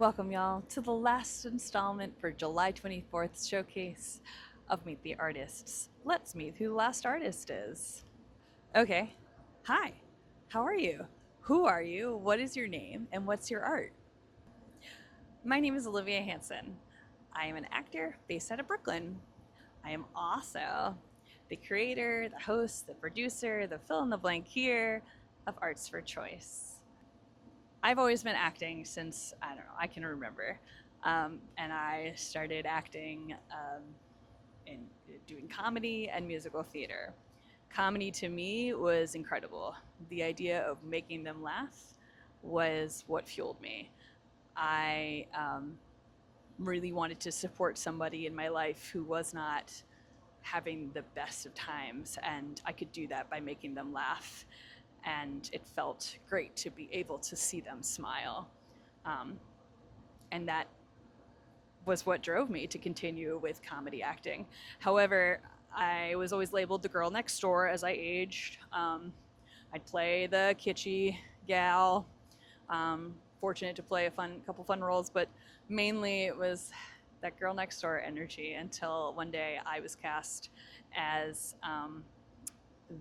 Welcome, y'all, to the last installment for July 24th showcase of Meet the Artists. Let's meet who the last artist is. Okay, hi, how are you? Who are you? What is your name? And what's your art? My name is Olivia Hanson. I am an actor based out of Brooklyn. I am also the creator, the host, the producer, the fill in the blank here of Arts for Choice. I've always been acting since, I don't know, I can remember. And I started acting in doing comedy and musical theater. Comedy to me was incredible. The idea of making them laugh was what fueled me. I really wanted to support somebody in my life who was not having the best of times, and I could do that by making them laugh. And it felt great to be able to see them smile. And that was what drove me to continue with comedy acting. However, I was always labeled the girl next door as I aged. I'd play the kitschy gal, fortunate to play a couple fun roles, but mainly it was that girl next door energy until one day I was cast as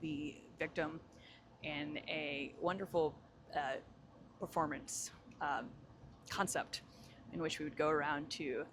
the victim in a wonderful performance concept in which we would go around to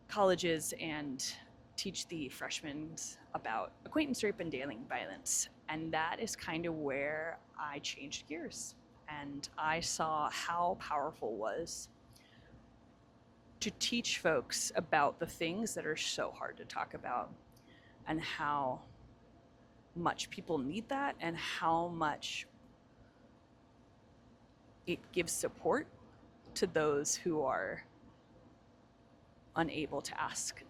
colleges and teach the freshmen about acquaintance rape and dating violence. And that is kind of where I changed gears. And I saw how powerful it was to teach folks about the things that are so hard to talk about, and how much people need that, and how much it gives support to those who are unable to ask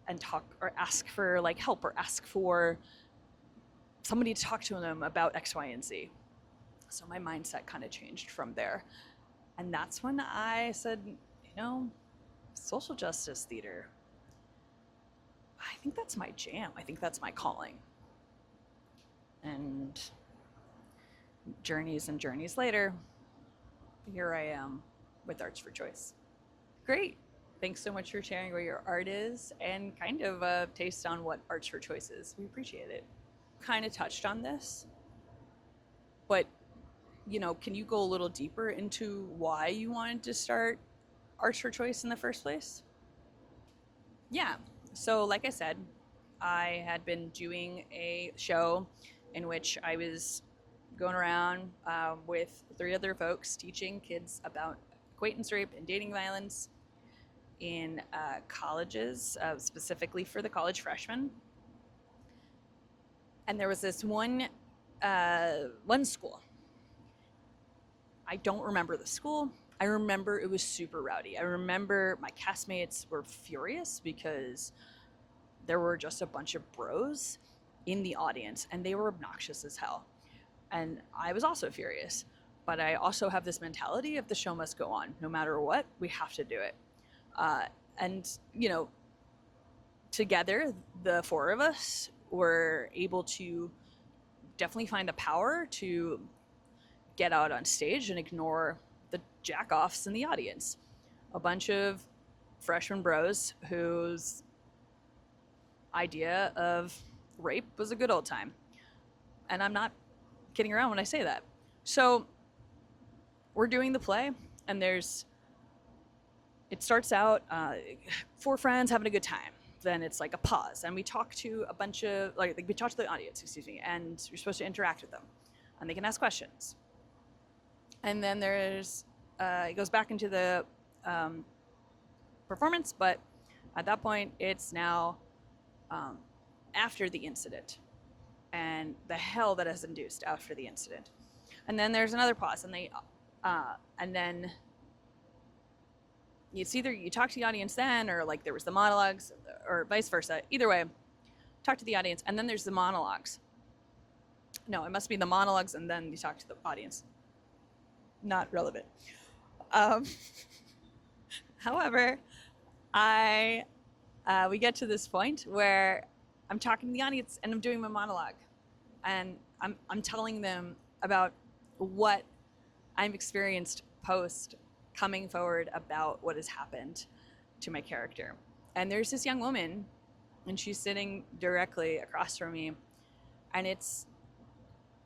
and talk, or ask for like help, or ask for somebody to talk to them about X, Y, and Z. So my mindset kind of changed from there. And that's when I said, social justice theater, I think that's my jam. I think that's my calling. And journeys and journeys later, here I am with Arts for Choice. Great. Thanks so much for sharing what your art is and kind of a taste on what Arts for Choice is. We appreciate it. Kind of touched on this, but can you go a little deeper into why you wanted to start Arts for Choice in the first place? Yeah. So like I said, I had been doing a show in which I was going around with 3 other folks teaching kids about acquaintance rape and dating violence in colleges, specifically for the college freshmen. And there was this one school. I don't remember the school. I remember it was super rowdy. I remember my castmates were furious because there were just a bunch of bros in the audience, and they were obnoxious as hell. And I was also furious. But I also have this mentality of the show must go on. No matter what, we have to do it. And together, the 4 of us were able to definitely find the power to get out on stage and ignore the jack-offs in the audience. A bunch of freshman bros whose idea of rape was a good old time. And I'm not kidding around when I say that. So we're doing the play, and it starts out 4 friends having a good time. Then it's like a pause, and we talk to a bunch of, we talk to the audience, and you're supposed to interact with them, and they can ask questions. And then it goes back into the performance, but at that point, it's now after the incident, and the hell that is induced after the incident. And then there's another pause, and then it's either you talk to the audience then, or there was the monologues, or vice versa. Either way, talk to the audience, and then there's the monologues. No, it must be the monologues, and then you talk to the audience. Not relevant. However, we get to this point where I'm talking to the audience, and I'm doing my monologue, and I'm telling them about what I've experienced post coming forward about what has happened to my character. And there's this young woman, and she's sitting directly across from me, and it's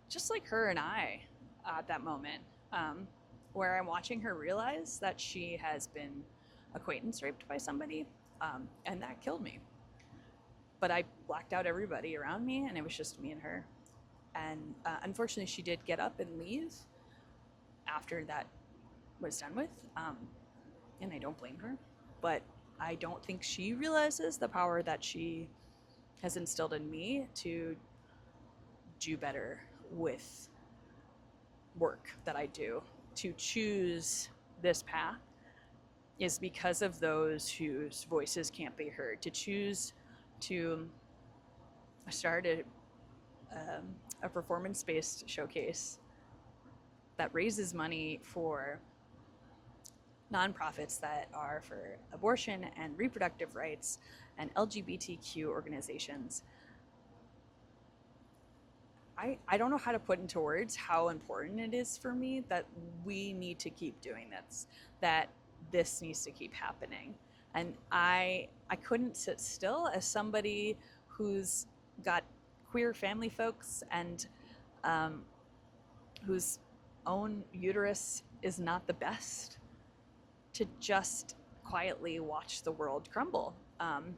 just like her and I at that moment, where I'm watching her realize that she has been acquaintance raped by somebody, and that killed me. But I blacked out everybody around me, and it was just me and her. And unfortunately, she did get up and leave after that was done with, and I don't blame her. But I don't think she realizes the power that she has instilled in me to do better with work that I do. To choose this path is because of those whose voices can't be heard. To choose to start a performance-based showcase that raises money for nonprofits that are for abortion and reproductive rights and LGBTQ organizations. I don't know how to put into words how important it is for me that we need to keep doing this, that this needs to keep happening. And I couldn't sit still as somebody who's got queer family folks and whose own uterus is not the best, to just quietly watch the world crumble. And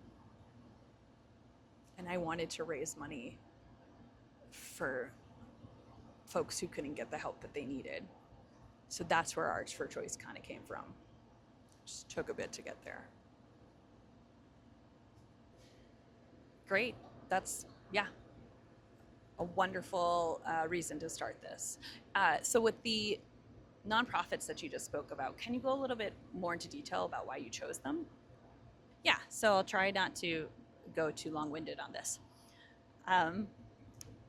I wanted to raise money for folks who couldn't get the help that they needed. So that's where Arts for Choice kind of came from. Just took a bit to get there. Great. That's, yeah, a wonderful reason to start this. So with the nonprofits that you just spoke about, can you go a little bit more into detail about why you chose them? Yeah, so I'll try not to go too long-winded on this.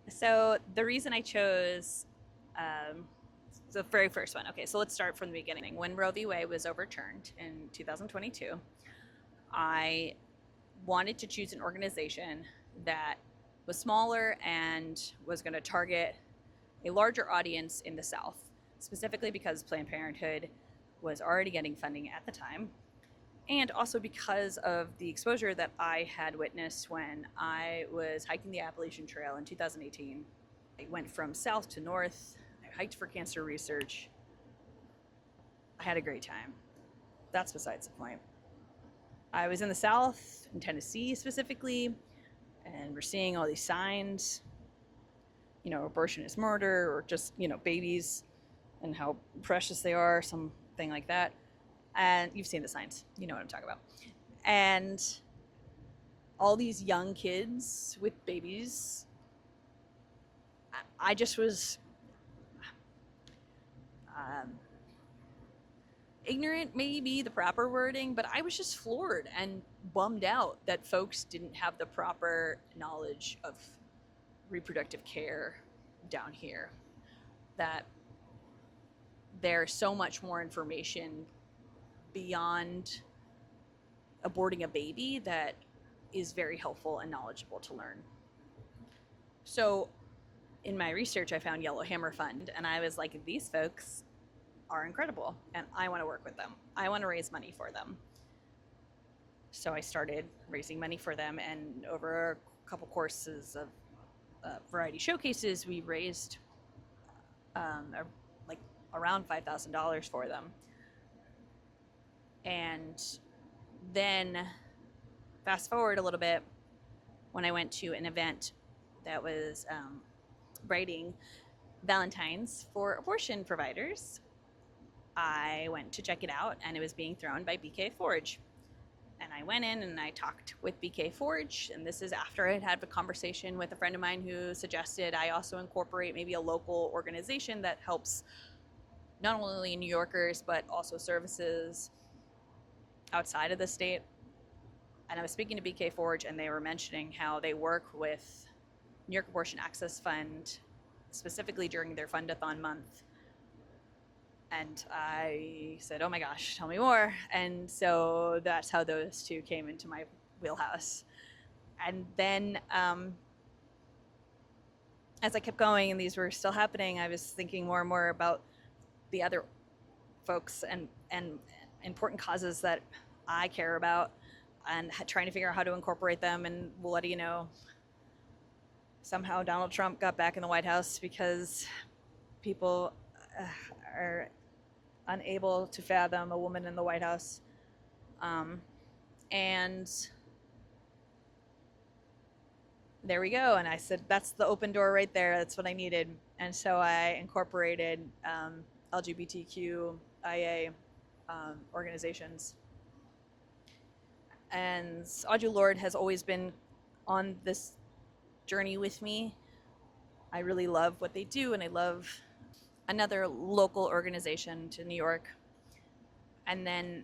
So the reason I chose the very first one, okay, so let's start from the beginning. When Roe v. Wade was overturned in 2022, I wanted to choose an organization that was smaller and was going to target a larger audience in the South, specifically because Planned Parenthood was already getting funding at the time, and also because of the exposure that I had witnessed when I was hiking the Appalachian Trail in 2018. I went from south to north. I hiked for cancer research. I had a great time. That's besides the point. I was in the South, in Tennessee specifically, and we're seeing all these signs, you know, abortion is murder, or just, you know, babies and how precious they are, something like that. And you've seen the signs, you know what I'm talking about. And all these young kids with babies, I just was ignorant, may be the proper wording, but I was just floored and bummed out that folks didn't have the proper knowledge of reproductive care down here. That there's so much more information beyond aborting a baby that is very helpful and knowledgeable to learn. So in my research, I found Yellowhammer Fund, and I was like, these folks are incredible, and I want to work with them. I want to raise money for them. So I started raising money for them, and over a couple courses of variety showcases, we raised like around $5,000 for them. And then fast forward a little bit, when I went to an event that was writing Valentines for abortion providers, I went to check it out, and it was being thrown by BK Forge. And I went in and I talked with BK Forge, and this is after I had had a conversation with a friend of mine who suggested I also incorporate maybe a local organization that helps not only New Yorkers, but also services outside of the state. And I was speaking to BK Forge, and they were mentioning how they work with New York Abortion Access Fund, specifically during their Fundathon month. And I said, oh my gosh, tell me more. And so that's how those two came into my wheelhouse. And then as I kept going and these were still happening, I was thinking more and more about the other folks and important causes that I care about, and trying to figure out how to incorporate them. And what do you know? Somehow Donald Trump got back in the White House because people are unable to fathom a woman in the White House. And there we go. And I said, that's the open door right there. That's what I needed. And so I incorporated LGBTQIA organizations. And Audre Lorde has always been on this journey with me. I really love what they do, and I love another local organization to New York. And then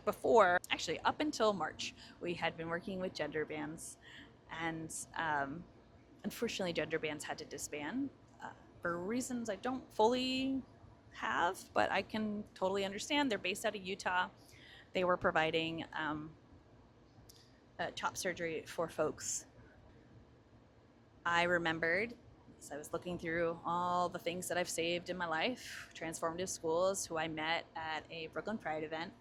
before, actually up until March, we had been working with gender bands, and unfortunately gender bands had to disband for reasons I don't fully have, but I can totally understand. They're based out of Utah. They were providing top surgery for folks. I remembered, as I was looking through all the things that I've saved in my life, Transformative Schools, who I met at a Brooklyn Pride event,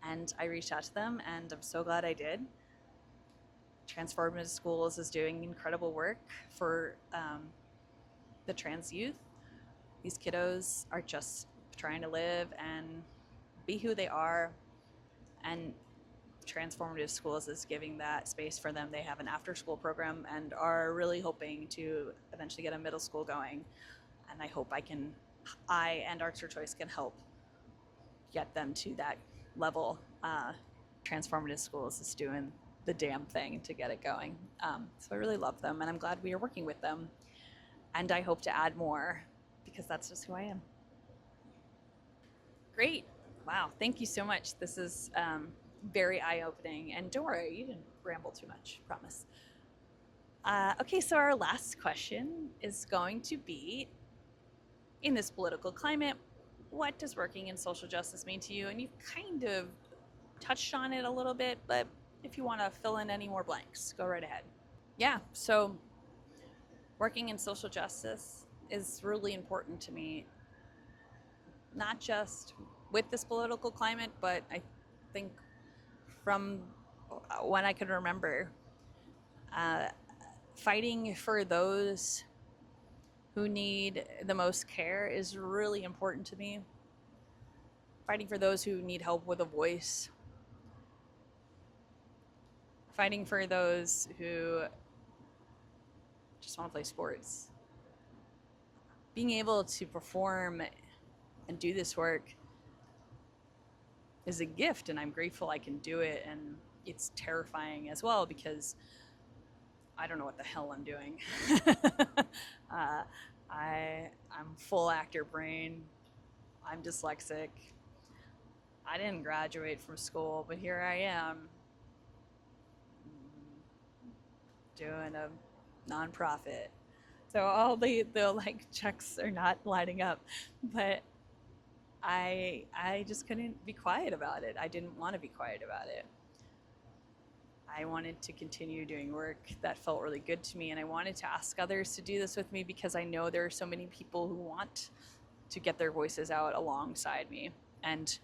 and I reached out to them, and I'm so glad I did. Transformative Schools is doing incredible work for the trans youth. These kiddos are just trying to live and be who they are, and Transformative Schools is giving that space for them. They have an after-school program and are really hoping to eventually get a middle school going. And I hope I and Arts for Choice can help get them to that level. Transformative Schools is doing the damn thing to get it going. So I really love them, and I'm glad we are working with them. And I hope to add more, because that's just who I am. Great. Wow. Thank you so much. This is very eye-opening. And don't worry, you didn't ramble too much, promise. Okay, so our last question is going to be, in this political climate, what does working in social justice mean to you? And you've kind of touched on it a little bit, but if you want to fill in any more blanks, go right ahead. Yeah, so working in social justice is really important to me, not just with this political climate, but I think from when I can remember, fighting for those who need the most care is really important to me. Fighting for those who need help with a voice. Fighting for those who just want to play sports. Being able to perform and do this work is a gift, and I'm grateful I can do it. And it's terrifying as well, because I don't know what the hell I'm doing. I'm full actor brain. I'm dyslexic. I didn't graduate from school, but here I am doing a nonprofit. So all the like checks are not lining up, but I just couldn't be quiet about it. I didn't want to be quiet about it. I wanted to continue doing work that felt really good to me, and I wanted to ask others to do this with me, because I know there are so many people who want to get their voices out alongside me. And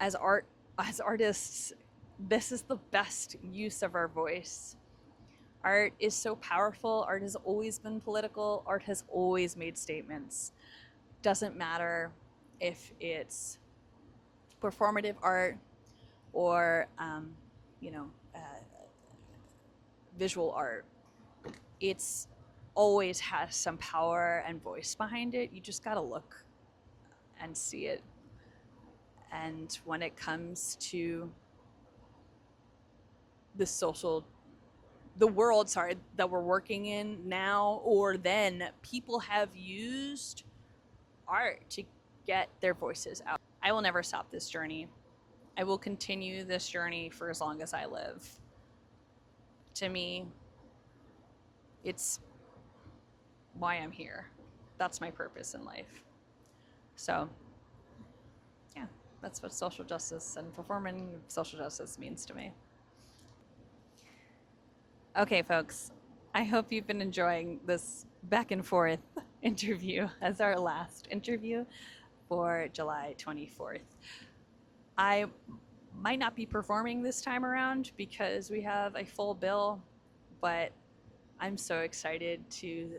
as artists, this is the best use of our voice. Art is so powerful. Art has always been political. Art has always made statements. Doesn't matter if it's performative art or visual art. It's always has some power and voice behind it. You just gotta look and see it. And when it comes to the world that we're working in now or then, people have used art to get their voices out. I will never stop this journey. I will continue this journey for as long as I live. To me, it's why I'm here. That's my purpose in life. So, yeah, that's what social justice and performing social justice means to me. Okay, folks, I hope you've been enjoying this back and forth interview as our last interview for July 24th. I might not be performing this time around because we have a full bill, but I'm so excited to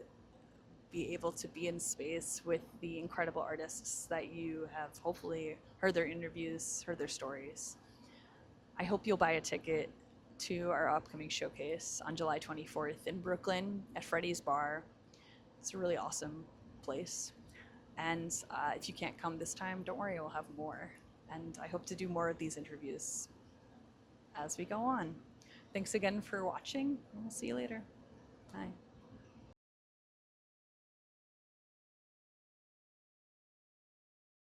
be able to be in space with the incredible artists that you have hopefully heard their interviews, heard their stories. I hope you'll buy a ticket to our upcoming showcase on July 24th in Brooklyn at Freddy's Bar. It's a really awesome place. And if you can't come this time, don't worry, we'll have more. And I hope to do more of these interviews as we go on. Thanks again for watching, and we'll see you later. Bye.